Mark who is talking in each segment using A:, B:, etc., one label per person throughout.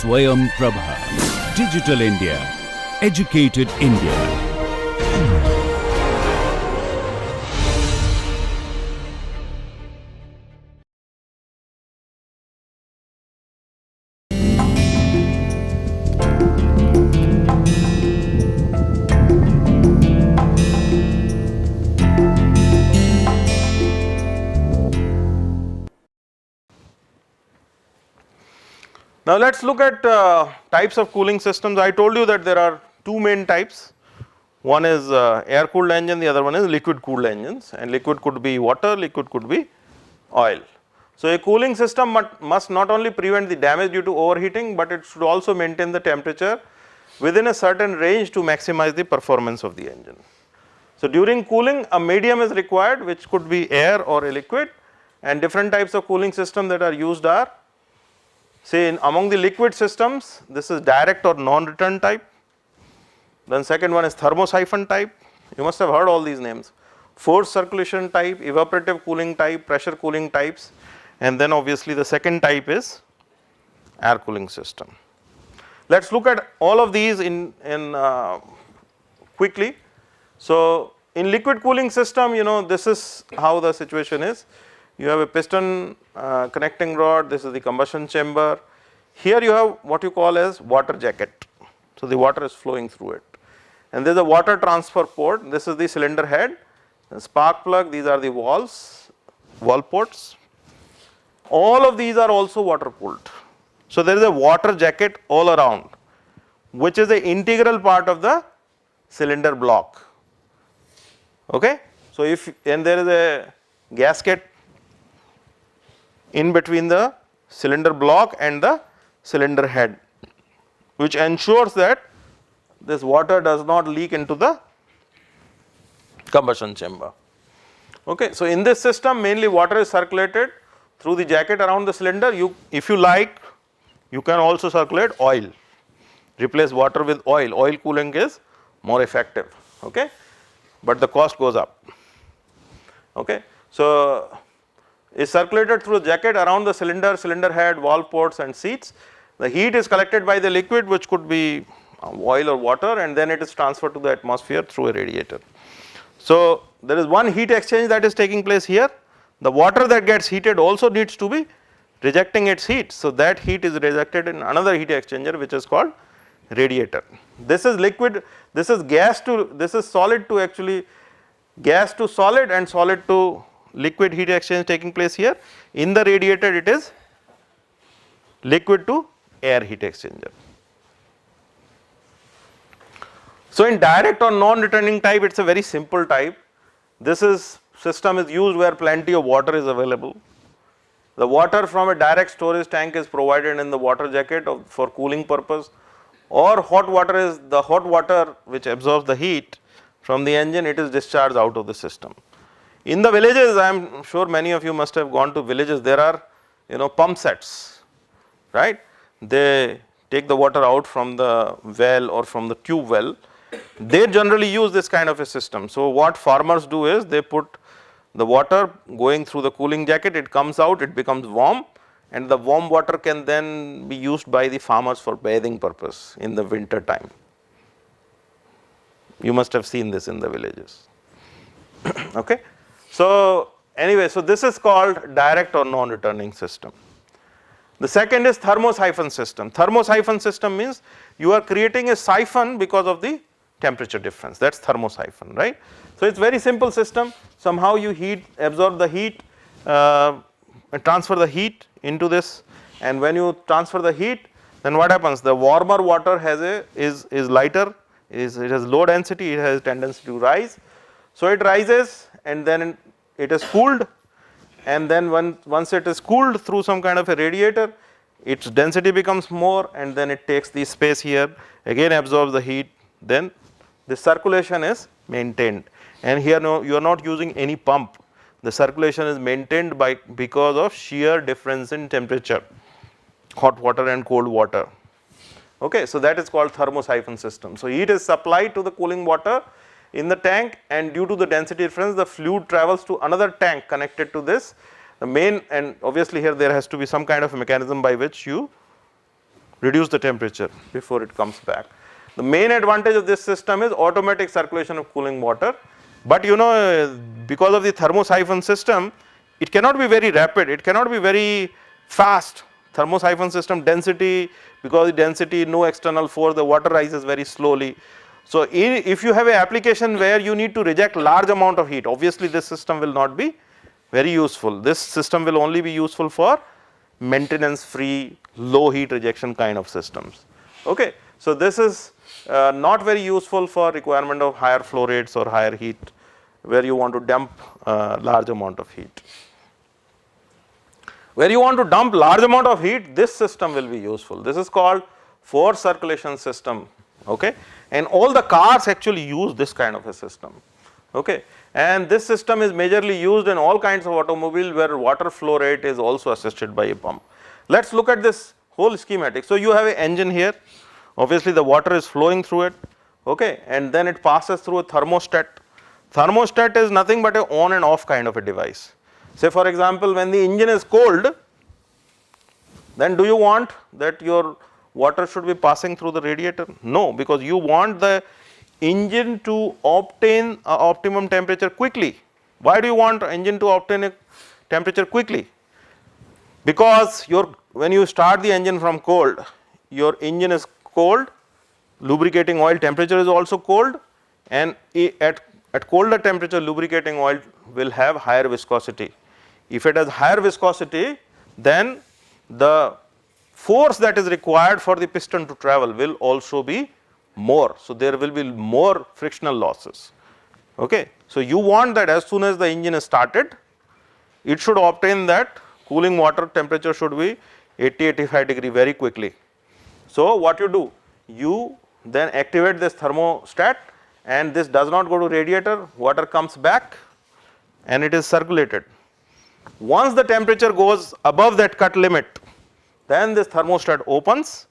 A: Swayam Prabha. Digital India. Educated India.
B: Now let us look at types of cooling systems. I told you that there are two main types. One is air cooled engine, the other one is liquid cooled engines, and liquid could be water, liquid could be oil. So a cooling system must not only prevent the damage due to overheating, but it should also maintain the temperature within a certain range to maximize the performance of the engine. So during cooling, a medium is required, which could be air or a liquid, and different types of cooling systems that are used are, say among the liquid systems, this is direct or non-return type. Then second one is thermosiphon type. You must have heard all these names. Forced circulation type, evaporative cooling type, pressure cooling types, and then obviously the second type is air cooling system. Let us look at all of these in quickly. So in liquid cooling system, this is how the situation is. You have a piston connecting rod, this is the combustion chamber. Here you have what you call as water jacket. So the water is flowing through it. And there is a water transfer port, this is the cylinder head, the spark plug, these are the valves, valve ports. All of these are also water cooled. So there is a water jacket all around, which is an integral part of the cylinder block. Okay? So and there is a gasket in between the cylinder block and the cylinder head, which ensures that this water does not leak into the combustion chamber. Okay, so in this system mainly water is circulated through the jacket around the cylinder. If you like, you can also circulate oil, replace water with oil. Oil cooling is more effective, okay, but the cost goes up. Okay, so is circulated through the jacket around the cylinder, cylinder head, valve ports and seats. The heat is collected by the liquid, which could be oil or water, and then it is transferred to the atmosphere through a radiator. So there is one heat exchange that is taking place here. The water that gets heated also needs to be rejecting its heat. So that heat is rejected in another heat exchanger, which is called radiator. This is liquid, this is this is solid to actually gas to solid and solid to liquid heat exchange taking place here. In the radiator it is liquid to air heat exchanger. So in direct or non-returning type, it is a very simple type. This system is used where plenty of water is available. The water from a direct storage tank is provided in the water jacket for cooling purpose, or hot water is the hot water which absorbs the heat from the engine, it is discharged out of the system. In the villages, I am sure many of you must have gone to villages, there are pump sets, right. They take the water out from the well or from the tube well. They generally use this kind of a system. So what farmers do is they put the water going through the cooling jacket, it comes out, it becomes warm, and the warm water can then be used by the farmers for bathing purpose in the winter time. You must have seen this in the villages. Okay. So anyway, so this is called direct or non-returning system. The second is thermosiphon system. Thermosiphon system means you are creating a siphon because of the temperature difference. That is thermosiphon, right. So it is very simple system. Somehow you absorb the heat, transfer the heat into this, and when you transfer the heat, then what happens? The warmer water is lighter, it has low density, it has a tendency to rise. So it rises and then it is cooled, and then once it is cooled through some kind of a radiator, its density becomes more, and then it takes the space here, again absorbs the heat, then the circulation is maintained. And here you are not using any pump, the circulation is maintained because of sheer difference in temperature, hot water and cold water. Okay, so that is called thermosiphon system. So heat is supplied to the cooling water in the tank, and due to the density difference, the fluid travels to another tank connected to this. The main, and obviously here there has to be some kind of a mechanism by which you reduce the temperature before it comes back. The main advantage of this system is automatic circulation of cooling water, but because of the thermosiphon system, it cannot be very rapid, it cannot be very fast. Thermosiphon system density, because the density, no external force, the water rises very slowly. So if you have an application where you need to reject large amount of heat, obviously this system will not be very useful. This system will only be useful for maintenance free, low heat rejection kind of systems. Okay. So this is not very useful for requirement of higher flow rates or higher heat, where you want to dump large amount of heat. Where you want to dump large amount of heat, this system will be useful. This is called forced circulation system, okay, and all the cars actually use this kind of a system, okay, and this system is majorly used in all kinds of automobile where water flow rate is also assisted by a pump. Let's look at this whole schematic. So you have an engine here, obviously the water is flowing through it, okay, and then it passes through a thermostat. Thermostat is nothing but an on and off kind of a device. Say for example, when the engine is cold, then do you want that your water should be passing through the radiator? No, because you want the engine to obtain optimum temperature quickly. Why do you want engine to obtain a temperature quickly? Because when you start the engine from cold, your engine is cold, lubricating oil temperature is also cold, and at colder temperature lubricating oil will have higher viscosity. If it has higher viscosity, then the force that is required for the piston to travel will also be more. So there will be more frictional losses, okay. So you want that as soon as the engine is started, it should obtain that cooling water temperature should be 80-85 degree very quickly. So what you do, you then activate this thermostat, and this does not go to radiator, water comes back and it is circulated. Once the temperature goes above that cut limit, then this thermostat opens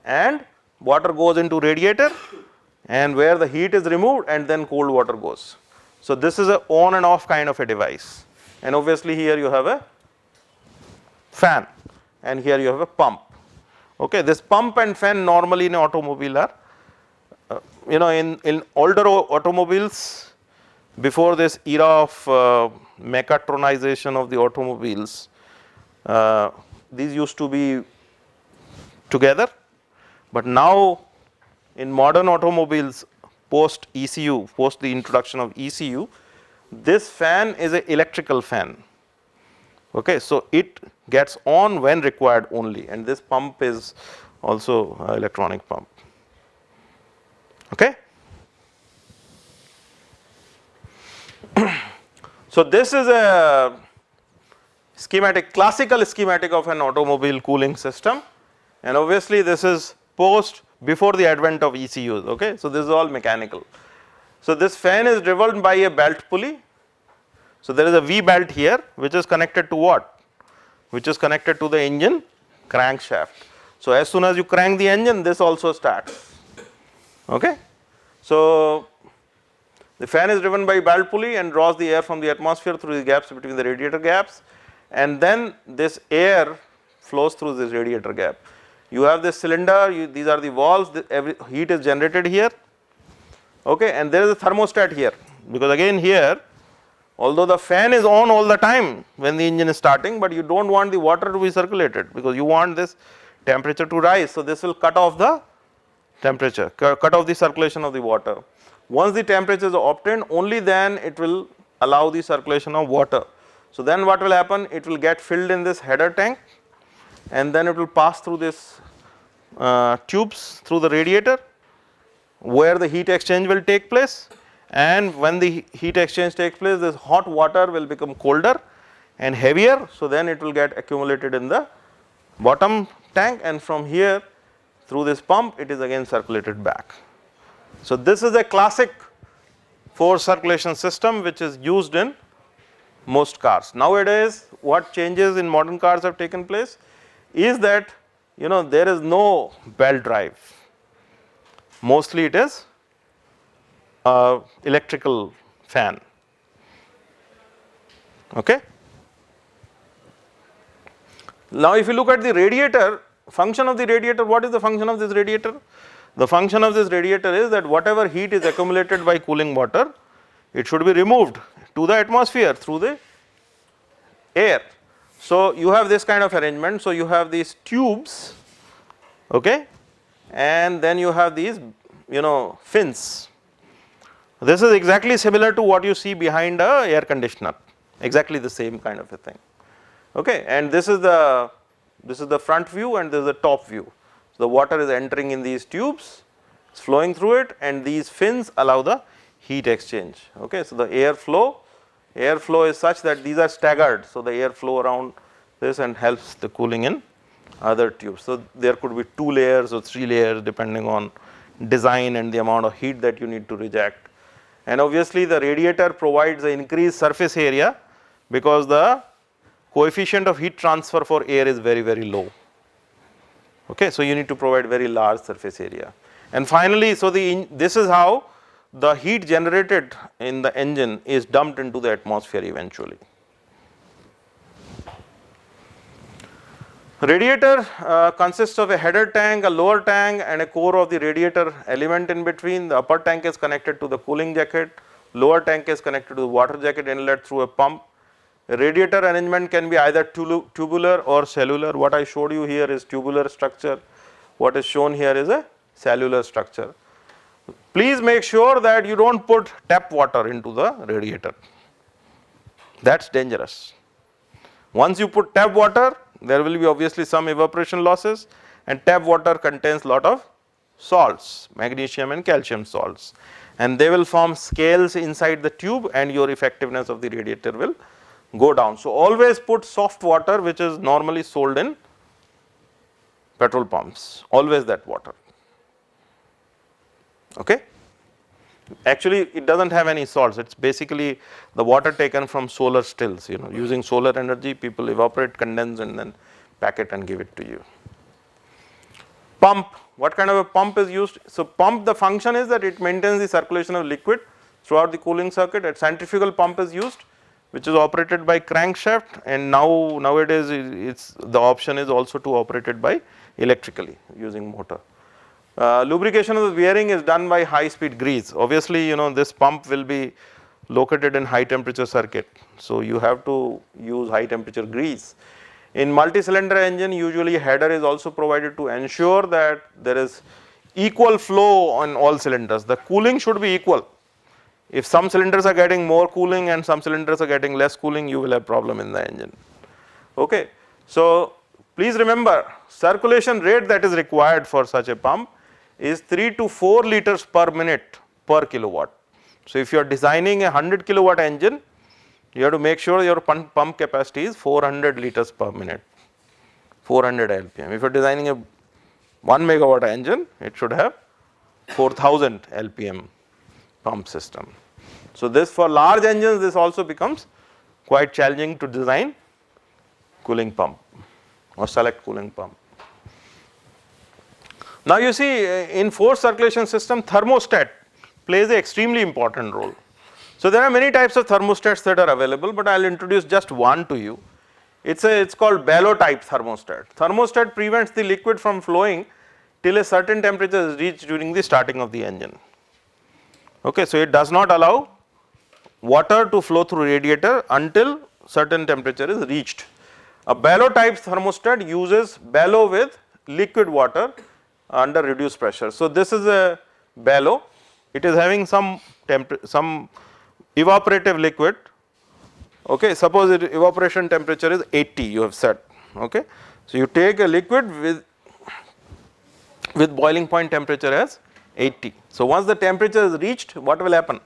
B: and water goes into radiator, and where the heat is removed and then cold water goes. So this is a on and off kind of a device, and obviously here you have a fan and here you have a pump, okay. This pump and fan normally in automobile are in older automobiles, before this era of mechatronization of the automobiles, these used to be together, but now in modern automobiles post ECU, post the introduction of ECU, this fan is an electrical fan, okay. So it gets on when required only, and this pump is also electronic pump, okay. So this is a schematic, classical schematic of an automobile cooling system, and obviously this is before the advent of ECUs, okay. So this is all mechanical. So this fan is driven by a belt pulley. So there is a V belt here which is connected to what? Which is connected to the engine crankshaft. So as soon as you crank the engine, this also starts, okay. So the fan is driven by belt pulley and draws the air from the atmosphere through the gaps between the radiator gaps, and then this air flows through this radiator gap. You have this cylinder, these are the valves, every heat is generated here, okay, and there is a thermostat here, because again here, although the fan is on all the time when the engine is starting, but you don't want the water to be circulated, because you want this temperature to rise. So this will cut off the temperature, cut off the circulation of the water. Once the temperature is obtained, only then it will allow the circulation of water. So then what will happen, it will get filled in this header tank, and then it will pass through this tubes through the radiator, where the heat exchange will take place, and when the heat exchange takes place, this hot water will become colder and heavier, so then it will get accumulated in the bottom tank, and from here through this pump it is again circulated back. So this is a classic forced circulation system which is used in most cars. Nowadays what changes in modern cars have taken place is that there is no belt drive, mostly it is electrical fan, okay. Now if you look at the radiator, function of the radiator, what is the function of this radiator? The function of this radiator is that whatever heat is accumulated by cooling water, it should be removed to the atmosphere through the air. So you have this kind of arrangement, so you have these tubes, okay, and then you have these, fins. This is exactly similar to what you see behind a air conditioner, exactly the same kind of a thing, okay, and this is the front view and this is the top view. So the water is entering in these tubes, it's flowing through it, and these fins allow the heat exchange, okay. So the airflow is such that these are staggered, so the airflow around this and helps the cooling in other tubes. So there could be 2 layers or 3 layers depending on design and the amount of heat that you need to reject. And obviously the radiator provides an increased surface area because the coefficient of heat transfer for air is very, very low, okay. So you need to provide very large surface area. And finally, so this is how the heat generated in the engine is dumped into the atmosphere eventually. Radiator consists of a header tank, a lower tank, and a core of the radiator element in between. The upper tank is connected to the cooling jacket, lower tank is connected to the water jacket inlet through a pump. A radiator arrangement can be either tubular or cellular. What I showed you here is tubular structure. What is shown here is a cellular structure. Please make sure that you don't put tap water into the radiator. That's dangerous. Once you put tap water, there will be obviously some evaporation losses, and tap water contains lot of salts, magnesium and calcium salts, and they will form scales inside the tube and your effectiveness of the radiator will go down. So always put soft water, which is normally sold in petrol pumps, always that water, okay. Actually it does not have any salts, it is basically the water taken from solar stills, using solar energy people evaporate, condense and then pack it and give it to you. Pump, what kind of a pump is used? So pump, the function is that it maintains the circulation of liquid throughout the cooling circuit. A centrifugal pump is used, which is operated by crankshaft, and nowadays the option is also to operate it by electrically using motor. Lubrication of the bearing is done by high speed grease. Obviously, this pump will be located in high temperature circuit, so you have to use high temperature grease. In multi-cylinder engine, usually a header is also provided to ensure that there is equal flow on all cylinders. The cooling should be equal. If some cylinders are getting more cooling and some cylinders are getting less cooling, you will have problem in the engine, okay. So please remember, circulation rate that is required for such a pump is 3 to 4 liters per minute per kilowatt. So if you are designing a 100 kilowatt engine, you have to make sure your pump capacity is 400 liters per minute, 400 LPM. If you are designing a 1 megawatt engine, it should have 4000 LPM pump system. So this, for large engines, this also becomes quite challenging to design cooling pump or select cooling pump. Now you see, in forced circulation system, thermostat plays an extremely important role. So there are many types of thermostats that are available, but I will introduce just one to you. It's called bellow type thermostat. Thermostat prevents the liquid from flowing till a certain temperature is reached during the starting of the engine, okay. So it does not allow water to flow through radiator until certain temperature is reached. A bellow type thermostat uses bellow with liquid water under reduced pressure. So this is a bellow, it is having some evaporative liquid, okay. Suppose evaporation temperature is 80, you have set, okay. So you take a liquid with boiling point temperature as 80. So once the temperature is reached, what will happen?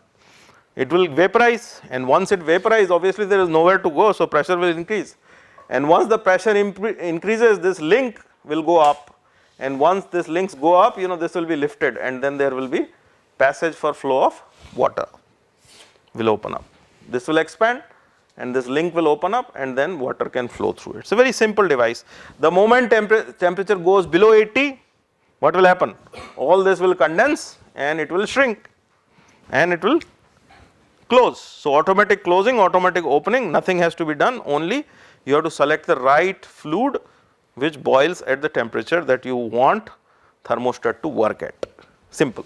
B: It will vaporize, and once it vaporizes, obviously there is nowhere to go, so pressure will increase. And once the pressure increases, this link will go up, and once this links go up, this will be lifted, and then there will be passage for flow of water will open up. This will expand and this link will open up, and then water can flow through it. It's a very simple device. The moment temperature goes below 80, what will happen? All this will condense and it will shrink and it will close. So automatic closing, automatic opening, nothing has to be done, only you have to select the right fluid which boils at the temperature that you want thermostat to work at. Simple.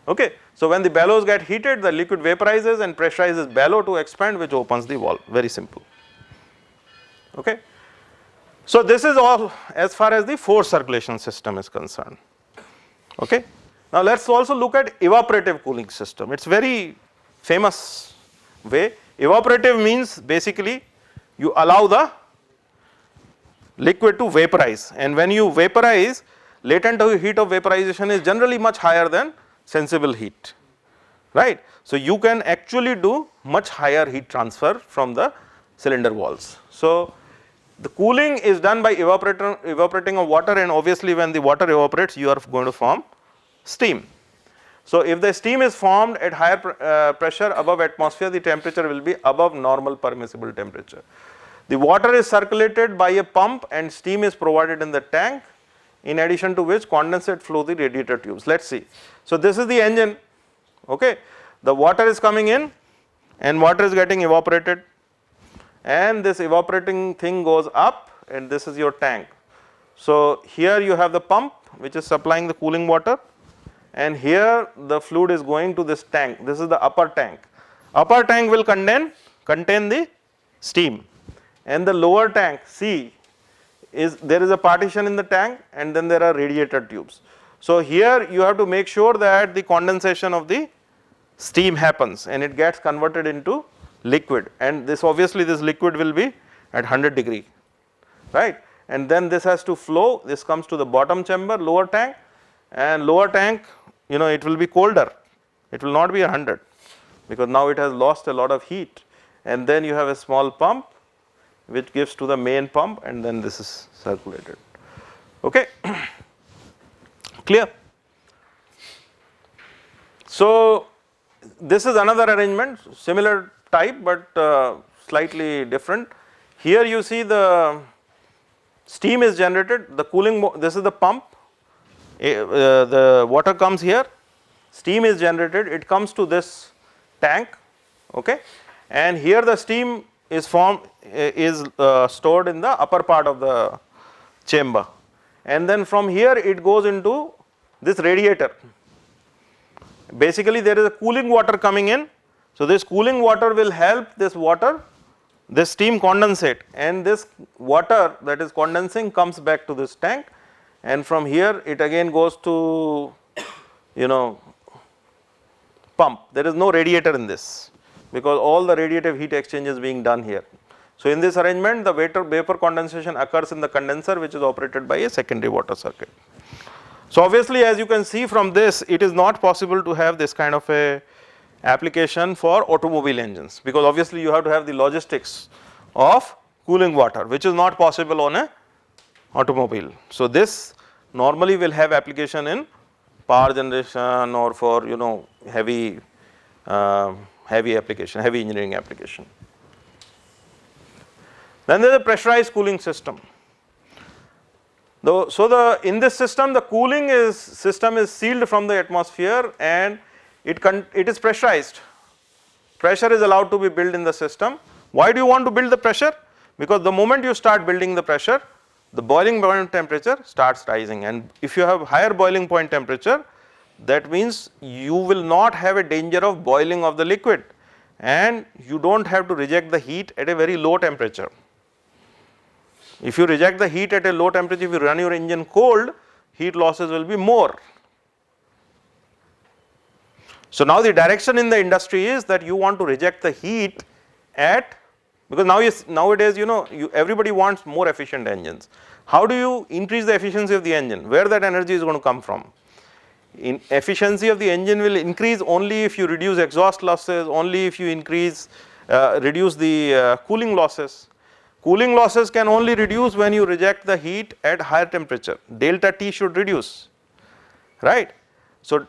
B: Okay. So, when the bellows get heated, the liquid vaporizes and pressurizes bellow to expand, which opens the valve. Very simple. Okay. So, this is all as far as the forced circulation system is concerned. Okay. Now, let us also look at evaporative cooling system. It is very famous way. Evaporative means basically you allow the liquid to vaporize, and when you vaporize, latent heat of vaporization is generally much higher than sensible heat, right. So, you can actually do much higher heat transfer from the cylinder walls. So, the cooling is done by evaporating of water, and obviously when the water evaporates you are going to form steam. So, if the steam is formed at higher pressure above atmosphere, the temperature will be above normal permissible temperature. The water is circulated by a pump and steam is provided in the tank, in addition to which condensate flow the radiator tubes. Let us see. So, this is the engine, okay. The water is coming in and water is getting evaporated, and this evaporating thing goes up, and this is your tank. So, here you have the pump which is supplying the cooling water, and here the fluid is going to this tank. This is the upper tank. Upper tank will contain the steam, and the lower tank C is there is a partition in the tank, and then there are radiator tubes. So, here you have to make sure that the condensation of the steam happens and it gets converted into liquid, and this obviously this liquid will be at 100 degree, right, and then this has to flow. This comes to the bottom chamber, lower tank, and lower tank, you know, it will be colder, it will not be 100 because now it has lost a lot of heat, and then you have a small pump which gives to the main pump, and then this is circulated. Okay. Clear? So, this is another arrangement, similar type but slightly different. Here you see the steam is generated, the cooling, this is the pump, the water comes here, steam is generated, it comes to this tank, okay, and here the steam is stored in the upper part of the chamber, and then from here it goes into this radiator. Basically there is a cooling water coming in, so this cooling water will help this steam condensate, and this water that is condensing comes back to this tank, and from here it again goes to, you know, pump. There is no radiator in this because all the radiative heat exchange is being done here. So, in this arrangement the vapor condensation occurs in the condenser, which is operated by a secondary water circuit. So, obviously as you can see from this, it is not possible to have this kind of a application for automobile engines, because obviously you have to have the logistics of cooling water, which is not possible on a automobile. So, this normally will have application in power generation or for, you know, heavy application, heavy engineering application. Then there is a pressurized cooling system. So, in this system the cooling system is sealed from the atmosphere, and it is pressurized. Pressure is allowed to be built in the system. Why do you want to build the pressure? Because the moment you start building the pressure, the boiling point temperature starts rising, and if you have higher boiling point temperature, that means you will not have a danger of boiling of the liquid, and you do not have to reject the heat at a very low temperature. If you reject the heat at a low temperature, if you run your engine cold, heat losses will be more. So, now the direction in the industry is that you want to reject the heat at, because nowadays you know everybody wants more efficient engines. How do you increase the efficiency of the engine? Where that energy is going to come from? Efficiency of the engine will increase only if you reduce exhaust losses, only if you reduce the cooling losses. Cooling losses can only reduce when you reject the heat at higher temperature. Delta T should reduce, right. So,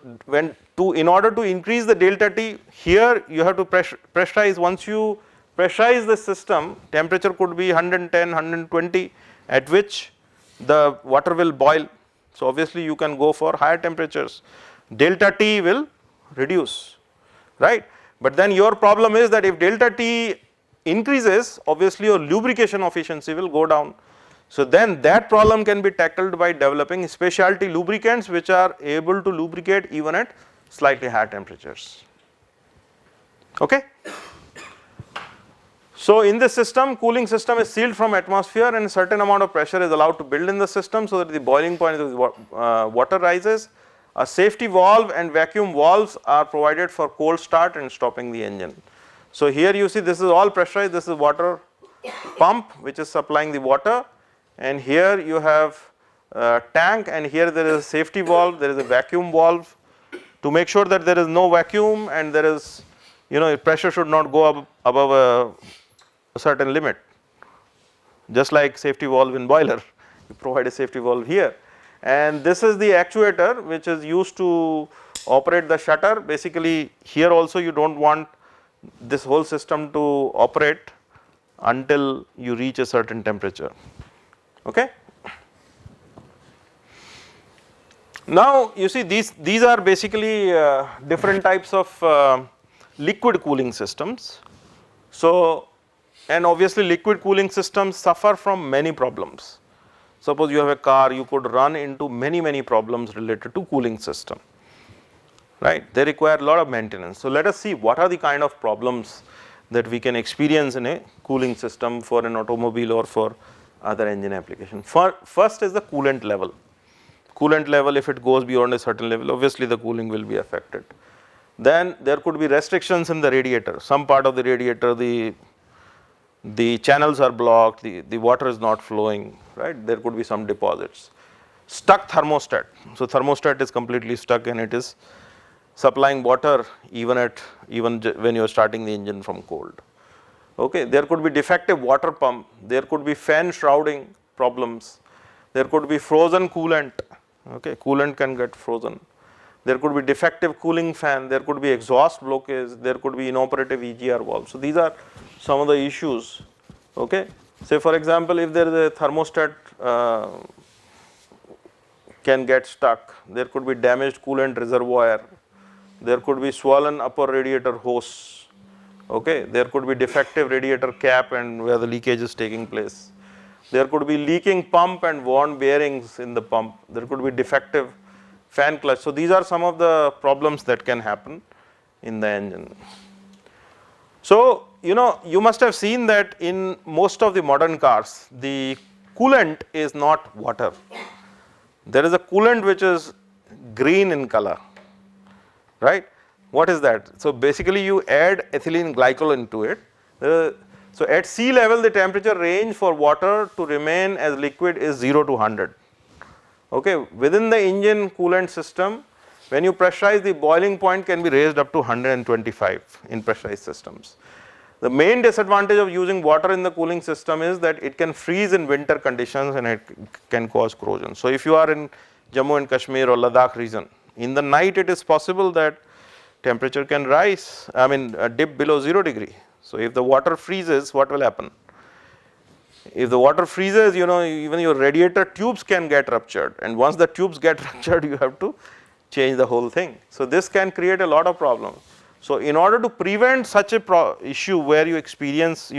B: in order to increase the delta T, here you have to pressurize. Once you pressurize the system, temperature could be 110, 120, at which the water will boil. So, obviously you can go for higher temperatures, delta T will reduce, right. But then your problem is that if delta T increases, obviously your lubrication efficiency will go down. So then that problem can be tackled by developing specialty lubricants which are able to lubricate even at slightly higher temperatures. Okay? So in this system, cooling system is sealed from atmosphere and a certain amount of pressure is allowed to build in the system so that the boiling point of the water rises. A safety valve and vacuum valves are provided for cold start and stopping the engine. So here you see this is all pressurized, this is water pump which is supplying the water, and here you have a tank, and here there is a safety valve, there is a vacuum valve to make sure that there is no vacuum and there is, pressure should not go up above a certain limit. Just like safety valve in boiler, you provide a safety valve here. And this is the actuator which is used to operate the shutter. Basically here also you don't want this whole system to operate until you reach a certain temperature. Okay? Now you see these are basically different types of liquid cooling systems. So, and obviously liquid cooling systems suffer from many problems. Suppose you have a car, you could run into many problems related to cooling system, right? They require a lot of maintenance. So let us see what are the kind of problems that we can experience in a cooling system for an automobile or for other engine application. First is the coolant level. Coolant level, if it goes beyond a certain level, obviously the cooling will be affected. Then there could be restrictions in the radiator. Some part of the radiator, the channels are blocked, the water is not flowing, right? There could be some deposits. Stuck thermostat. So thermostat is completely stuck and it is supplying water even when you are starting the engine from cold. Okay, there could be defective water pump, there could be fan shrouding problems, there could be frozen coolant. Okay, coolant can get frozen. There could be defective cooling fan, there could be exhaust blockage, there could be inoperative EGR valve. So these are some of the issues. Okay, say for example, if there is a thermostat can get stuck, there could be damaged coolant reservoir, there could be swollen upper radiator hose. Okay, there could be defective radiator cap and where the leakage is taking place. There could be leaking pump and worn bearings in the pump. There could be defective fan clutch. So these are some of the problems that can happen in the engine. So, you must have seen that in most of the modern cars, the coolant is not water. There is a coolant which is green in color, right? What is that? So basically you add ethylene glycol into it. So at sea level, the temperature range for water to remain as liquid is 0 to 100. Okay, within the engine coolant system, when you pressurize, the boiling point can be raised up to 125 in pressurized systems. The main disadvantage of using water in the cooling system is that it can freeze in winter conditions and it can cause corrosion. So if you are in Jammu and Kashmir or Ladakh region, in the night it is possible that temperature can rise, dip below 0 degree. So if the water freezes, what will happen? If the water freezes, even your radiator tubes can get ruptured, and once the tubes get ruptured, you have to change the whole thing. So this can create a lot of problems. So in order to prevent such a issue where you experience,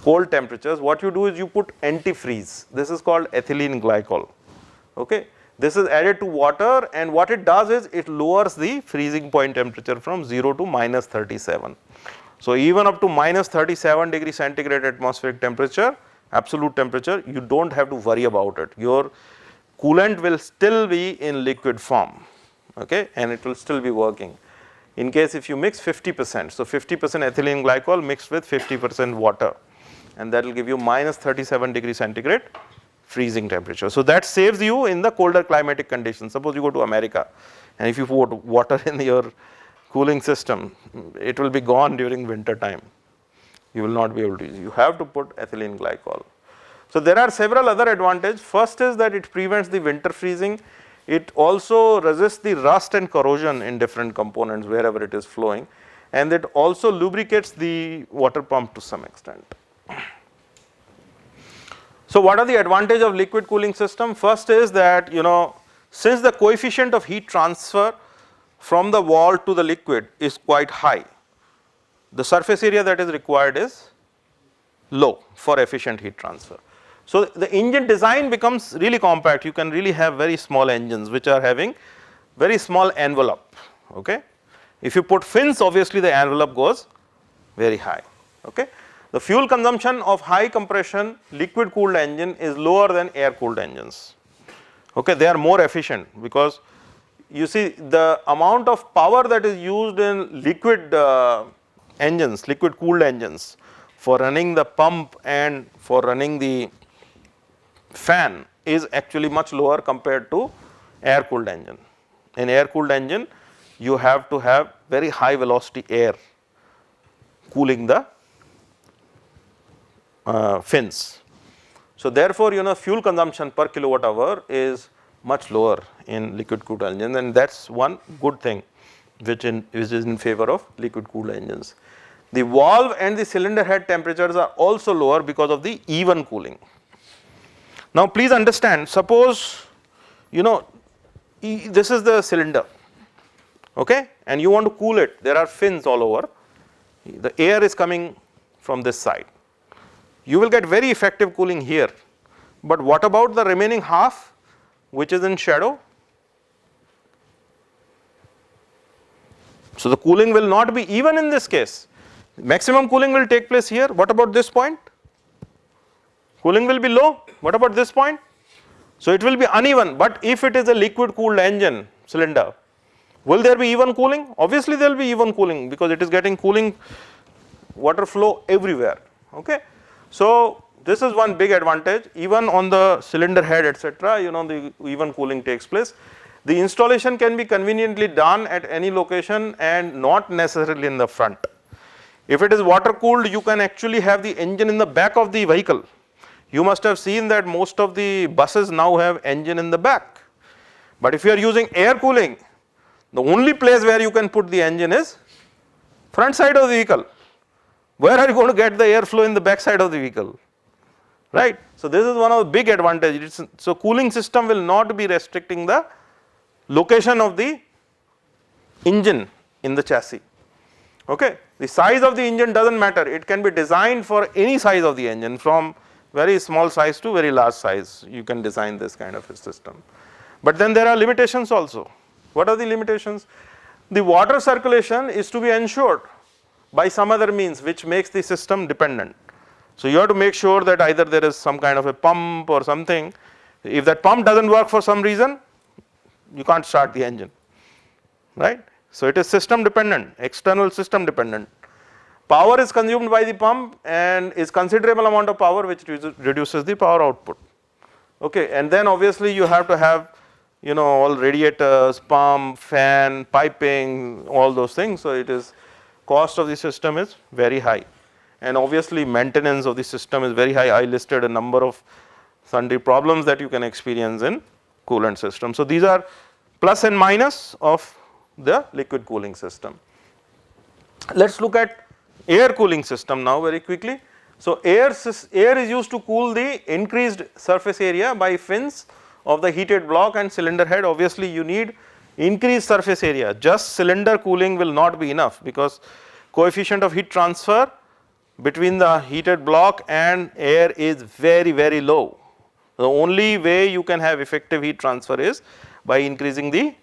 B: cold temperatures, what you do is you put antifreeze. This is called ethylene glycol. Okay, this is added to water, and what it does is it lowers the freezing point temperature from 0 to minus 37. So even up to minus 37 degree centigrade atmospheric temperature, absolute temperature, you don't have to worry about it. Your coolant will still be in liquid form, okay, and it will still be working. In case if you mix 50%, so 50% ethylene glycol mixed with 50% water, and that will give you minus 37 degree centigrade freezing temperature. So that saves you in the colder climatic conditions. Suppose you go to America, and if you put water in your cooling system, it will be gone during winter time. You will not be able to use it. You have to put ethylene glycol. So there are several other advantages. First is that it prevents the winter freezing. It also resists the rust and corrosion in different components wherever it is flowing, and it also lubricates the water pump to some extent. So what are the advantages of liquid cooling system? First is that, since the coefficient of heat transfer from the wall to the liquid is quite high, the surface area that is required is low for efficient heat transfer. So, the engine design becomes really compact. You can really have very small engines which are having very small envelope. Okay. If you put fins, obviously the envelope goes very high. Okay. The fuel consumption of high compression liquid cooled engine is lower than air cooled engines. Okay. They are more efficient because you see the amount of power that is used in liquid engines, liquid cooled engines for running the pump and for running the fan is actually much lower compared to air cooled engine. In air cooled engine you have to have very high velocity air cooling the fins. So, therefore, fuel consumption per kilowatt hour is much lower in liquid cooled engines, and that is one good thing which is in favor of liquid cooled engines. The valve and the cylinder head temperatures are also lower because of the even cooling. Now, please understand, suppose this is the cylinder, okay, and you want to cool it, there are fins all over, the air is coming from this side. You will get very effective cooling here, but what about the remaining half which is in shadow? So, the cooling will not be even in this case. Maximum cooling will take place here. What about this point? Cooling will be low. What about this point? So, it will be uneven, but if it is a liquid cooled engine cylinder, will there be even cooling? Obviously, there will be even cooling because it is getting cooling water flow everywhere. Okay. So, this is one big advantage, even on the cylinder head etc., the even cooling takes place. The installation can be conveniently done at any location and not necessarily in the front. If it is water cooled, you can actually have the engine in the back of the vehicle. You must have seen that most of the buses now have engine in the back, but if you are using air cooling, the only place where you can put the engine is front side of the vehicle. Where are you going to get the airflow in the back side of the vehicle, right? So, this is one of the big advantages. So, cooling system will not be restricting the location of the engine in the chassis. Okay. The size of the engine does not matter, it can be designed for any size of the engine, from very small size to very large size, you can design this kind of a system. But then there are limitations also. What are the limitations? The water circulation is to be ensured by some other means which makes the system dependent. So, you have to make sure that either there is some kind of a pump or something. If that pump does not work for some reason, you can't start the engine, right. So, it is system dependent, external system dependent. Power is consumed by the pump and is considerable amount of power which reduces the power output. Okay. And then obviously, you have to have all radiators, pump, fan, piping, all those things. So, it is cost of the system is very high, and obviously maintenance of the system is very high. I listed a number of sundry problems that you can experience in coolant system. So, these are plus and minus of the liquid cooling system. Let us look at air cooling system now very quickly. So, air is used to cool the increased surface area by fins of the heated block and cylinder head. Obviously, you need increased surface area, just cylinder cooling will not be enough because coefficient of heat transfer between the heated block and air is very, very low. The only way you can have effective heat transfer is by increasing the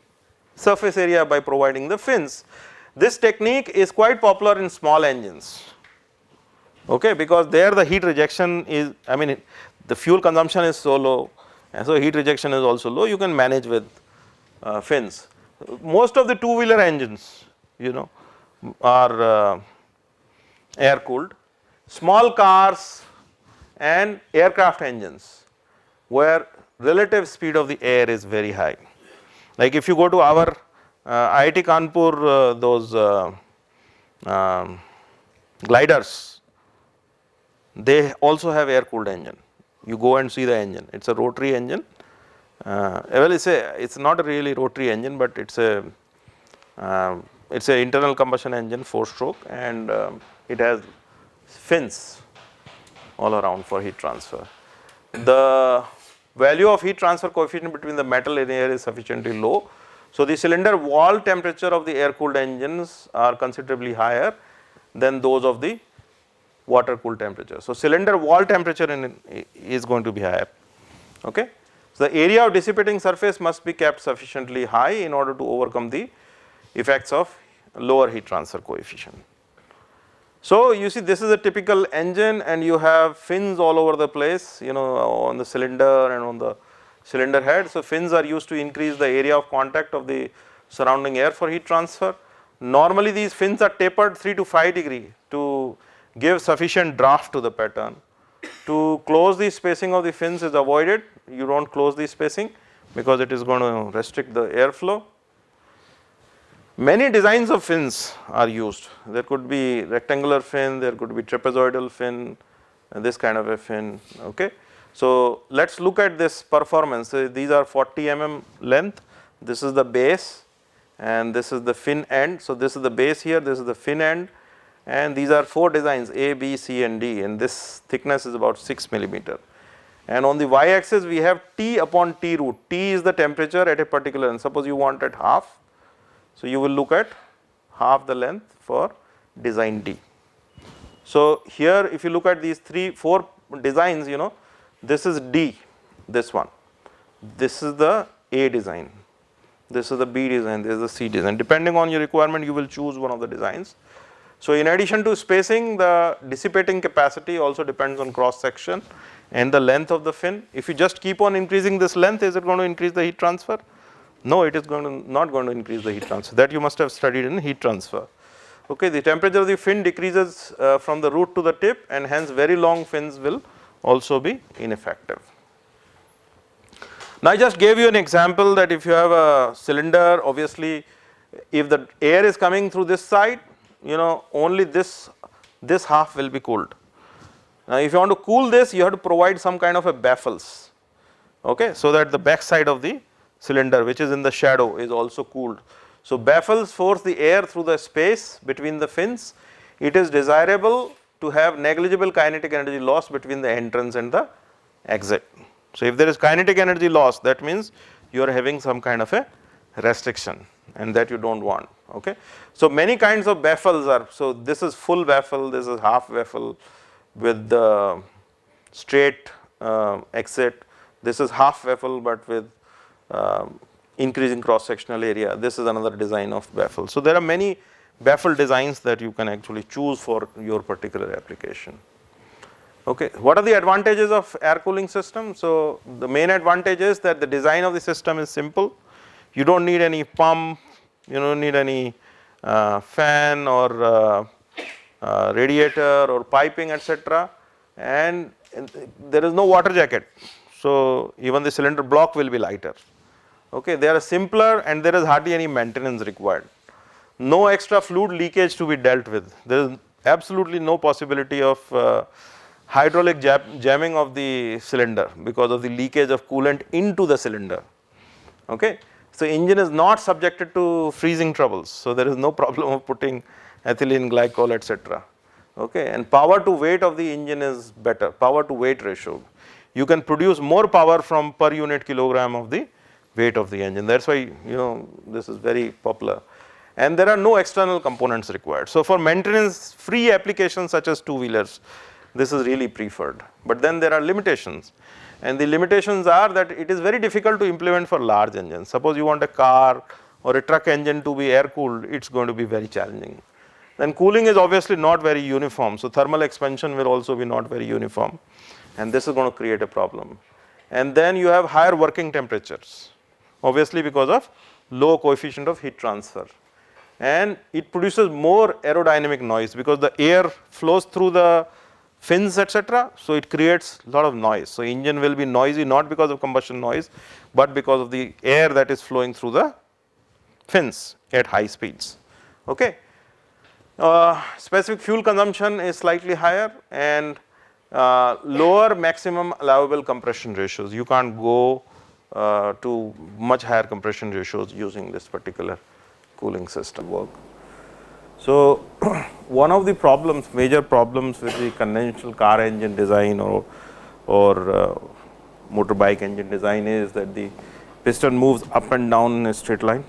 B: surface area by providing the fins. This technique is quite popular in small engines, okay, because there the heat rejection is, the fuel consumption is so low, and so heat rejection is also low, you can manage with fins. Most of the two-wheeler engines, are air cooled. Small cars and aircraft engines where relative speed of the air is very high. Like if you go to our IIT Kanpur, those gliders, they also have air cooled engine. You go and see the engine, it is a rotary engine. Well, it's not a really rotary engine, but it's a internal combustion engine, 4-stroke, and it has fins all around for heat transfer. The value of heat transfer coefficient between the metal and air is sufficiently low. So, the cylinder wall temperature of the air cooled engines are considerably higher than those of the water cooled temperature. So, cylinder wall temperature is going to be higher. Okay. So, the area of dissipating surface must be kept sufficiently high in order to overcome the effects of lower heat transfer coefficient. So, you see this is a typical engine and you have fins all over the place, you know, on the cylinder and on the cylinder head. So, fins are used to increase the area of contact of the surrounding air for heat transfer. Normally these fins are tapered 3 to 5 degree to give sufficient draft to the pattern. To close the spacing of the fins is avoided, you do not close the spacing because it is going to restrict the airflow. Many designs of fins are used, there could be rectangular fin, there could be trapezoidal fin, and this kind of a fin. Okay. So, let us look at this performance. These are 40 mm length, this is the base and this is the fin end. So, this is the base here, this is the fin end, and these are 4 designs A, B, C and D, and this thickness is about 6 millimeter. And on the y axis we have T upon T root. T is the temperature at a particular, and suppose you want at half. So, you will look at half the length for design D. So, here if you look at these 4 designs, you know, this is D, this one, this is the A design, this is the B design, this is the C design. Depending on your requirement, you will choose one of the designs. So, in addition to spacing, the dissipating capacity also depends on cross section and the length of the fin. If you just keep on increasing this length, is it going to increase the heat transfer? No, it is not going to increase the heat transfer, that you must have studied in heat transfer. Okay, the temperature of the fin decreases from the root to the tip, and hence very long fins will also be ineffective. Now, I just gave you an example that if you have a cylinder, obviously if the air is coming through this side, you know, only this half will be cooled. Now, if you want to cool this, you have to provide some kind of a baffles, okay, so that the back side of the cylinder, which is in the shadow, is also cooled. So, baffles force the air through the space between the fins. It is desirable to have negligible kinetic energy loss between the entrance and the exit. So, if there is kinetic energy loss, that means you are having some kind of a restriction, and that you do not want. Okay. So, many kinds of baffles are, so this is full baffle, this is half baffle with the straight exit, this is half baffle but with increasing cross sectional area, this is another design of baffle. So, there are many baffle designs that you can actually choose for your particular application. Okay. What are the advantages of air cooling system? So, the main advantage is that the design of the system is simple, you do not need any pump, you do not need any fan or radiator or piping, etc., and there is no water jacket. So, even the cylinder block will be lighter. Okay. They are simpler and there is hardly any maintenance required. No extra fluid leakage to be dealt with. There is absolutely no possibility of hydraulic jamming of the cylinder because of the leakage of coolant into the cylinder. Okay. So, engine is not subjected to freezing troubles. So, there is no problem of putting ethylene glycol, etc. Okay. And power to weight of the engine is better, power to weight ratio. You can produce more power from per unit kilogram of the weight of the engine. That is why, you know, this is very popular, and there are no external components required. So, for maintenance free applications such as 2-wheelers, this is really preferred, but then there are limitations, and the limitations are that it is very difficult to implement for large engines. Suppose you want a car or a truck engine to be air cooled, it is going to be very challenging. Then cooling is obviously not very uniform, so thermal expansion will also be not very uniform, and this is going to create a problem. And then you have higher working temperatures, obviously because of low coefficient of heat transfer, and it produces more aerodynamic noise because the air flows through the fins, etc. So, it creates a lot of noise. So, engine will be noisy not because of combustion noise, but because of the air that is flowing through the fins at high speeds. Okay. Specific fuel consumption is slightly higher, and lower maximum allowable compression ratios. You can't go to much higher compression ratios using this particular cooling system work. So, one of the problems, major problems with the conventional car engine design or motorbike engine design is that the piston moves up and down in a straight line,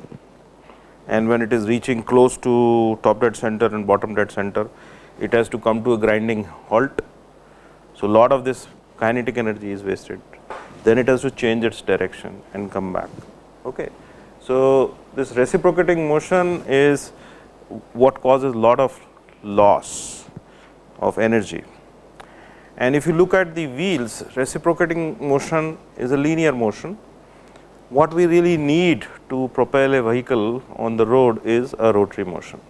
B: and when it is reaching close to top dead center and bottom dead center, it has to come to a grinding halt. So, lot of this kinetic energy is wasted, then it has to change its direction and come back. Okay. So, this reciprocating motion is what causes lot of loss of energy. And if you look at the wheels, reciprocating motion is a linear motion. What we really need to propel a vehicle on the road is a rotary motion.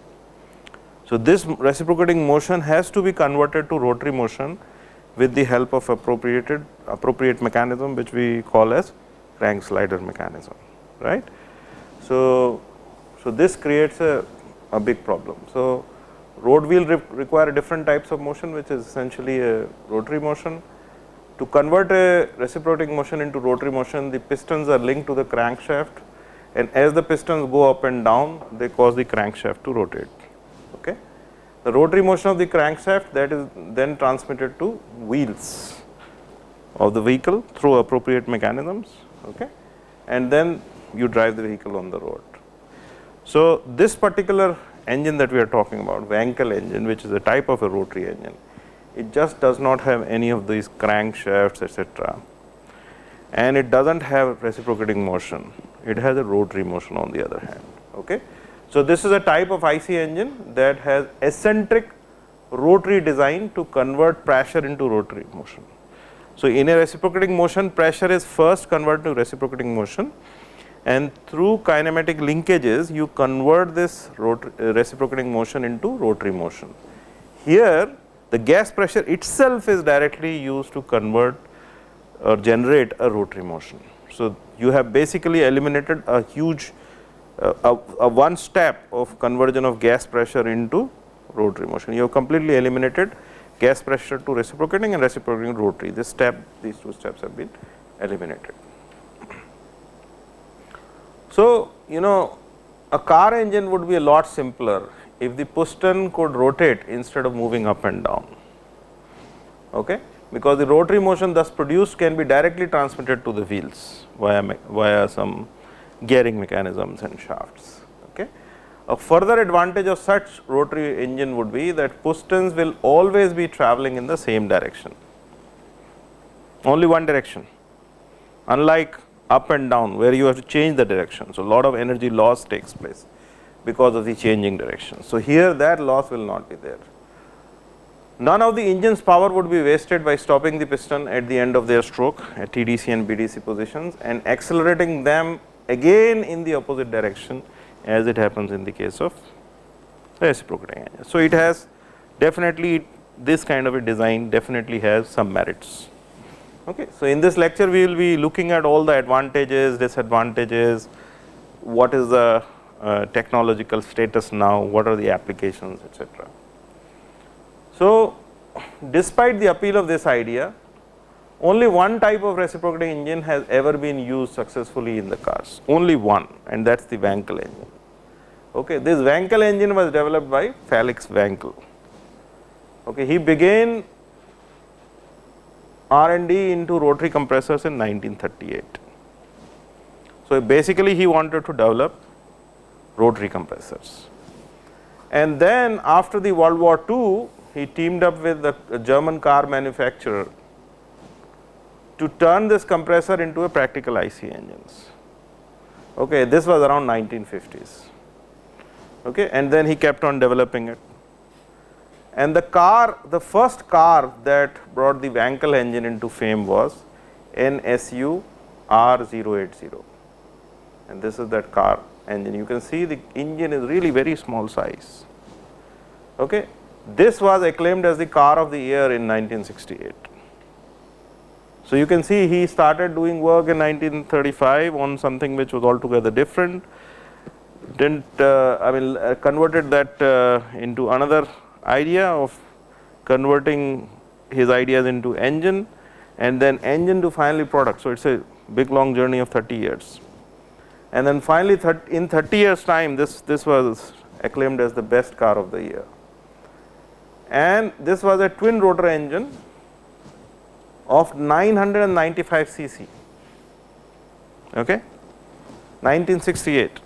B: So, this reciprocating motion has to be converted to rotary motion with the help of appropriate mechanism, which we call as crank slider mechanism, right. So, this creates a big problem. So, road wheel require different types of motion, which is essentially a rotary motion. To convert a reciprocating motion into rotary motion, the pistons are linked to the crankshaft, and as the pistons go up and down, they cause the crankshaft to rotate. Okay. The rotary motion of the crankshaft, that is then transmitted to wheels of the vehicle through appropriate mechanisms, okay, and then you drive the vehicle on the road. So, this particular engine that we are talking about, Wankel engine, which is a type of a rotary engine, it just does not have any of these crankshafts, etc., and it does not have reciprocating motion, it has a rotary motion on the other hand. Okay. So, this is a type of IC engine that has eccentric rotary design to convert pressure into rotary motion. So, in a reciprocating motion, pressure is first converted to reciprocating motion, and through kinematic linkages you convert this reciprocating motion into rotary motion. Here the gas pressure itself is directly used to convert or generate a rotary motion. So, you have basically eliminated a huge one step of conversion of gas pressure into rotary motion. You have completely eliminated gas pressure to reciprocating and reciprocating rotary. This step, these two steps have been eliminated. So, a car engine would be a lot simpler if the piston could rotate instead of moving up and down, okay, because the rotary motion thus produced can be directly transmitted to the wheels via some gearing mechanisms and shafts. Okay. A further advantage of such rotary engine would be that pistons will always be traveling in the same direction, only one direction, unlike up and down where you have to change the direction. So, a lot of energy loss takes place because of the changing direction. So, here that loss will not be there. None of the engine's power would be wasted by stopping the piston at the end of their stroke at TDC and BDC positions and accelerating them again in the opposite direction, as it happens in the case of reciprocating engine. So, it has definitely, this kind of a design definitely has some merits. Okay. So, in this lecture we will be looking at all the advantages, disadvantages, what is the technological status now, what are the applications, etc. So, despite the appeal of this idea, only one type of reciprocating engine has ever been used successfully in the cars, only one, and that is the Wankel engine. Okay. This Wankel engine was developed by Felix Wankel. Okay. He began R&D into rotary compressors in 1938. So, basically he wanted to develop rotary compressors, and then after the World War II he teamed up with the German car manufacturer to turn this compressor into a practical IC engines. Okay, this was around 1950s. Okay, and then he kept on developing it. And the first car that brought the Wankel engine into fame was NSU R080, and this is that car engine. You can see the engine is really very small size. Okay. This was acclaimed as the car of the year in 1968. So, you can see he started doing work in 1935 on something which was altogether different, converted that into another idea of converting his ideas into engine, and then engine to finally product. So, it is a big long journey of 30 years. And then finally in 30 years time this was acclaimed as the best car of the year, and this was a twin rotor engine of 995 cc, okay, 1968.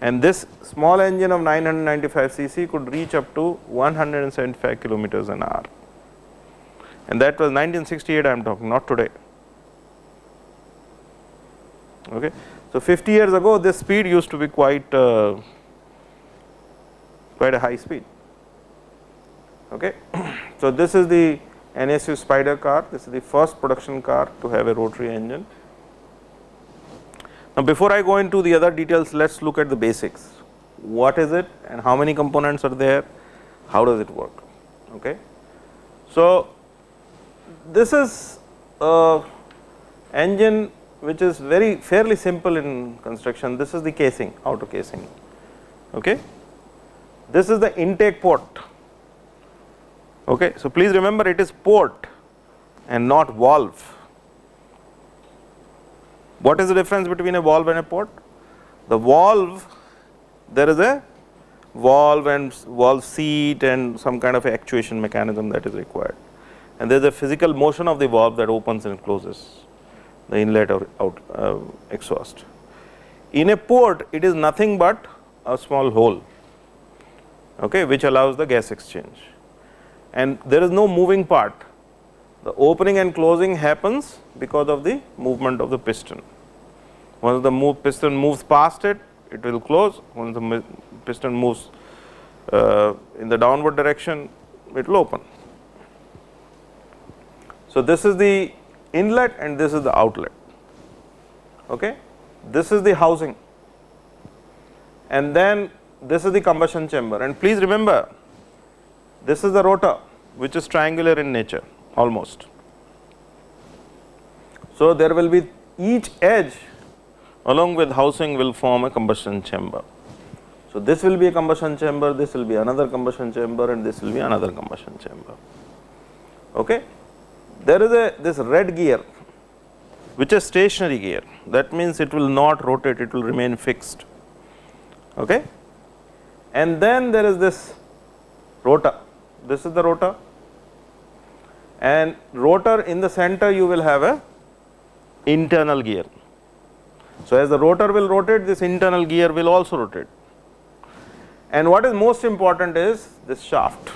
B: and this small engine of 995 cc could reach up to 175 kilometers an hour, and that was 1968 I am talking, not today. Okay. So, 50 years ago this speed used to be quite a high speed. Okay. So, this is the NSU Spider car, this is the first production car to have a rotary engine. Now, before I go into the other details, let us look at the basics. What is it and how many components are there, how does it work? Okay. So, this is a engine which is fairly simple in construction. This is the casing, outer casing. Okay. This is the intake port. Okay. So, please remember it is port and not valve. What is the difference between a valve and a port? The valve, there is a valve and valve seat and some kind of actuation mechanism that is required, and there is a physical motion of the valve that opens and closes the inlet or exhaust. In a port, it is nothing but a small hole, okay, which allows the gas exchange, and there is no moving part. The opening and closing happens because of the movement of the piston. Once the piston moves past it, it will close. Once the piston moves in the downward direction, it will open. So, this is the inlet and this is the outlet. Okay. This is the housing, and then this is the combustion chamber, and please remember this is the rotor, which is triangular in nature almost. So, there will be each edge along with housing will form a combustion chamber. So, this will be a combustion chamber, this will be another combustion chamber, and this will be another combustion chamber. Okay. There is this red gear which is stationary gear, that means it will not rotate, it will remain fixed. Okay. And then there is this rotor, this is the rotor, and rotor in the center you will have a internal gear. So, as the rotor will rotate, this internal gear will also rotate, and what is most important is this shaft,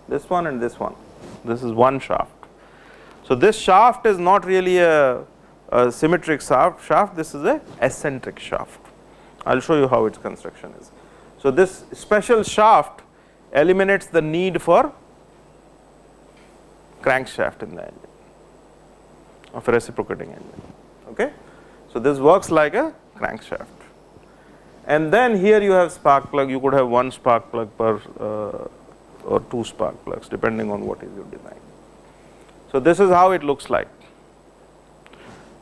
B: this one and this one, this is one shaft. So, this shaft is not really a symmetric shaft, this is a eccentric shaft. I will show you how its construction is. So, this special shaft eliminates the need for crankshaft in the engine of a reciprocating engine. Okay. So, this works like a crankshaft, and then here you have spark plug, you could have one spark plug per or two spark plugs depending on what is your design. So, this is how it looks like.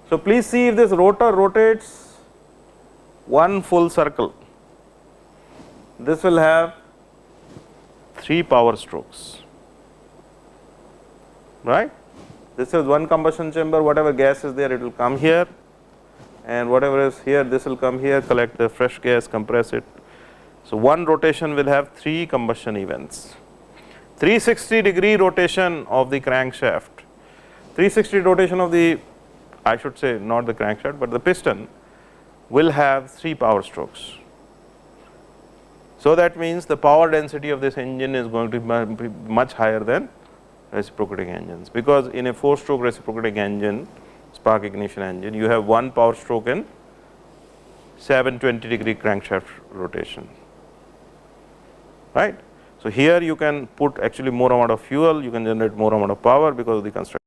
B: So, please see if this rotor rotates one full circle, this will have 3 power strokes, right. This is one combustion chamber, whatever gas is there it will come here, and whatever is here this will come here, collect the fresh gas, compress it. So, one rotation will have 3 combustion events. 360-degree rotation of the crankshaft, 360 rotation of the, I should say not the crankshaft, but the piston will have 3 power strokes. So, that means the power density of this engine is going to be much higher than reciprocating engines, because in a 4-stroke reciprocating engine, spark ignition engine, you have 1 power stroke in 720-degree crankshaft rotation, right. So, here you can put actually more amount of fuel, you can generate more amount of power because of the construction.